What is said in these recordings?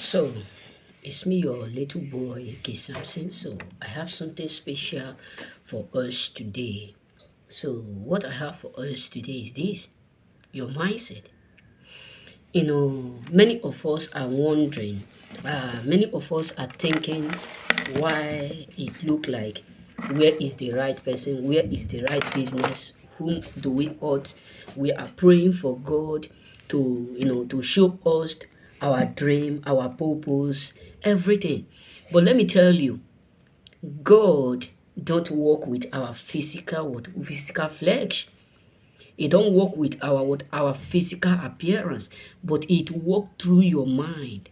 So, it's me, your little boy, K. Samson. So, I have something special for us today. So, what I have for us today is this: your mindset. Many of us are wondering, many of us are thinking why it look like where is the right person, where is the right business, whom do we ought. We are praying for God to show us our dream, our purpose, everything. But let me tell you, God don't work with our physical flesh. It don't work with our physical appearance, but it work through your mind.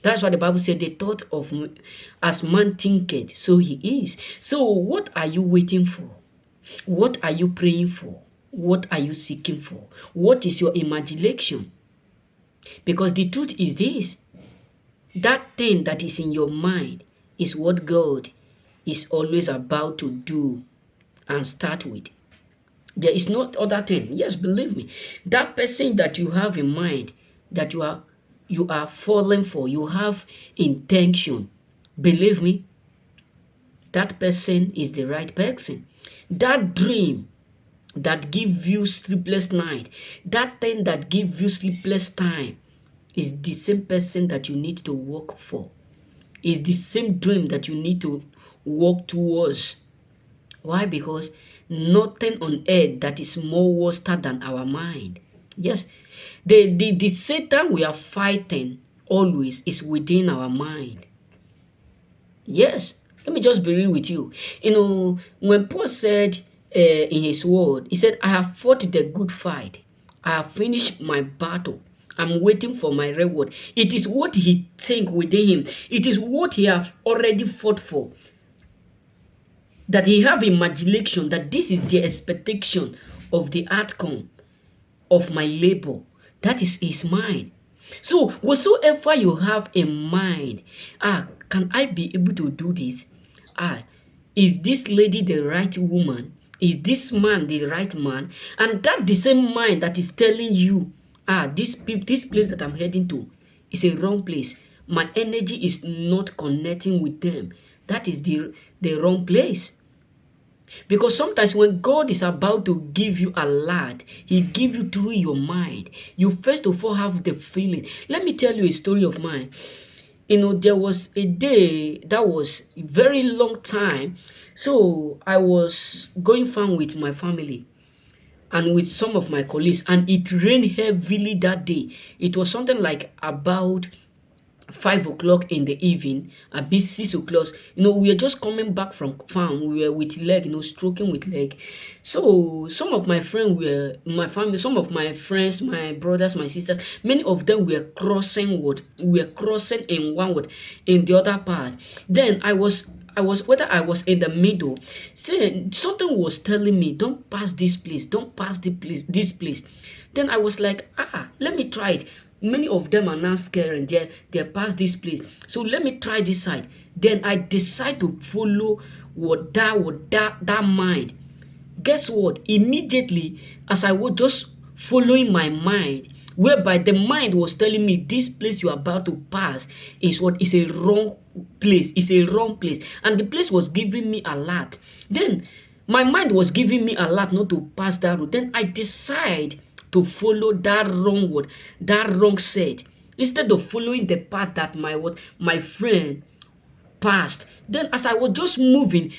That's why the Bible said the thought of as man thinketh, so he is. So what are you waiting for? What are you praying for? What are you seeking for? What is your imagination? Because the truth is this: that thing that is in your mind is what God is always about to do and start with. There is no other thing. Yes, believe me. That person that you have in mind, that you are falling for, you have intention. Believe me, that person is the right person. That dream that give you sleepless night, that thing that give you sleepless time, is the same person that you need to work for. Is the same dream that you need to work towards. Why? Because nothing on earth that is more worse than our mind. Yes, the Satan we are fighting always is within our mind. Yes, let me just be real with you. When Paul said in his word, he said, I have fought the good fight. I have finished my battle. I'm waiting for my reward. It is what he think within him. It is what he have already fought for. That he have imagination that this is the expectation of the outcome of my labor. That is his mind. So whatsoever you have in mind, can I be able to do this? Is this lady the right woman? Is this man the right man? And that the same mind that is telling you, this place that I'm heading to is a wrong place. My energy is not connecting with them. That is the wrong place. Because sometimes when God is about to give you a lot, he give you through your mind. You first of all have the feeling. Let me tell you a story of mine. There was a day that was a very long time. So I was going farm with my family and with some of my colleagues, and it rained heavily that day. It was something like about 5 o'clock in the evening, a bit 6 o'clock. We were just coming back from farm. We were with leg, stroking with leg. So some of my friends were my family, some of my friends, my brothers, my sisters, many of them were crossing wood. We were crossing in one wood, in the other part. Then whether I was in the middle, saying something was telling me, don't pass this place, don't pass this place. Then I was like, let me try it. Many of them are now scared and they're past this place. So let me try this side. Then I decide to follow that mind. Guess what? Immediately, as I was just following my mind, whereby the mind was telling me this place you're about to pass is a wrong place. It's a wrong place. And the place was giving me a lot. Then my mind was giving me a lot not to pass that road. Then I decide to follow that wrong word, that wrong set, instead of following the path that my friend passed. Then as I was just moving,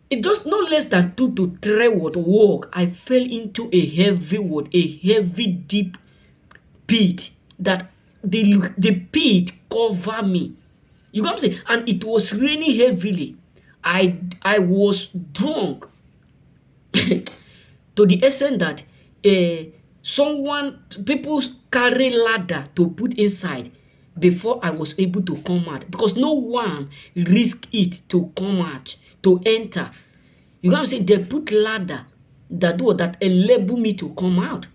it just not less than 2 to 3 walk, I fell into a heavy deep pit that the pit covered me. You know what I'm saying? And it was raining heavily. I was drunk to the extent that people carry ladder to put inside before I was able to come out, because no one risk it to come out, to enter. You know what I'm saying? They put ladder that enable me to come out.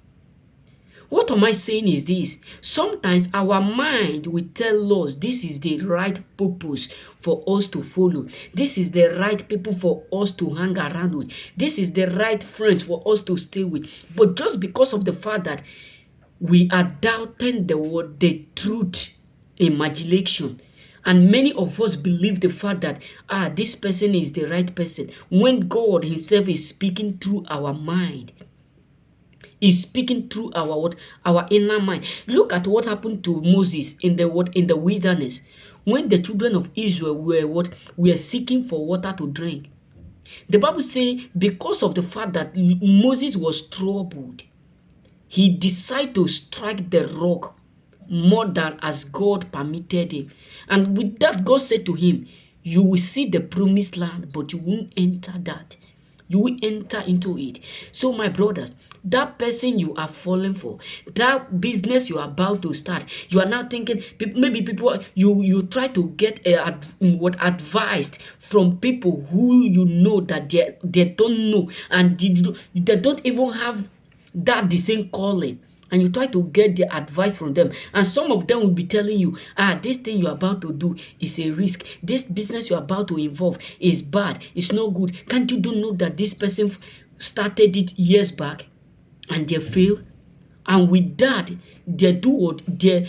What am I saying is this: sometimes our mind will tell us this is the right purpose for us to follow. This is the right people for us to hang around with. This is the right friends for us to stay with. But just because of the fact that we are doubting the truth imagination. And many of us believe the fact that this person is the right person, when God Himself is speaking through our mind. Is speaking through our what? Our inner mind. Look at what happened to Moses in the what? In the wilderness. When the children of Israel were what? Were seeking for water to drink. The Bible says because of the fact that Moses was troubled, he decided to strike the rock more than as God permitted him. And with that, God said to him, you will see the promised land, but you won't enter that. You will enter into it. So my brothers, that person you are falling for, that business you are about to start, you are now thinking, maybe people, you try to get what advised from people who you know that they don't know, and they don't even have that the same calling, and you try to get the advice from them, and some of them will be telling you, this thing you're about to do is a risk, this business you're about to involve is bad, it's not good. Can't you do know that this person started it years back and they failed? And with that, they do what? They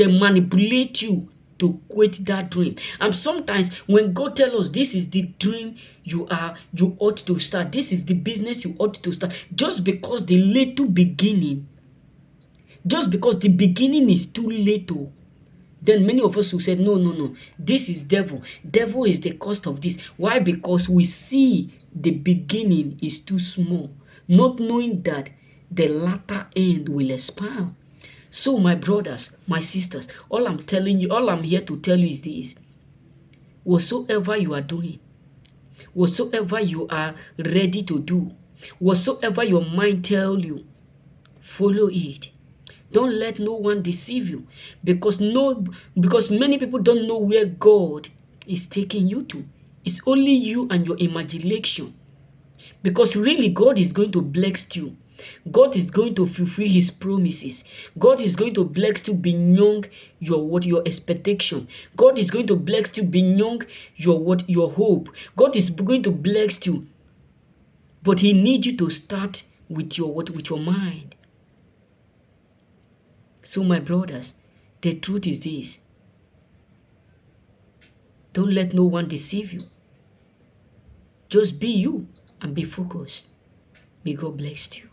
manipulate you to quit that dream. And sometimes when God tells us this is the dream you ought to start, this is the business you ought to start, just because the beginning is too little, then many of us will say, no, this is devil. Devil is the cost of this. Why? Because we see the beginning is too small, not knowing that the latter end will expand. So my brothers, my sisters, all I'm here to tell you is this: whatsoever you are doing, whatsoever you are ready to do, whatsoever your mind tells you, follow it. Don't let no one deceive you, because many people don't know where God is taking you to. It's only you and your imagination. Because really, God is going to bless you. God is going to fulfill His promises. God is going to bless you beyond your expectation. God is going to bless you beyond your hope. God is going to bless you, but He needs you to start with your mind. So my brothers, the truth is this: don't let no one deceive you. Just be you and be focused. May God bless you.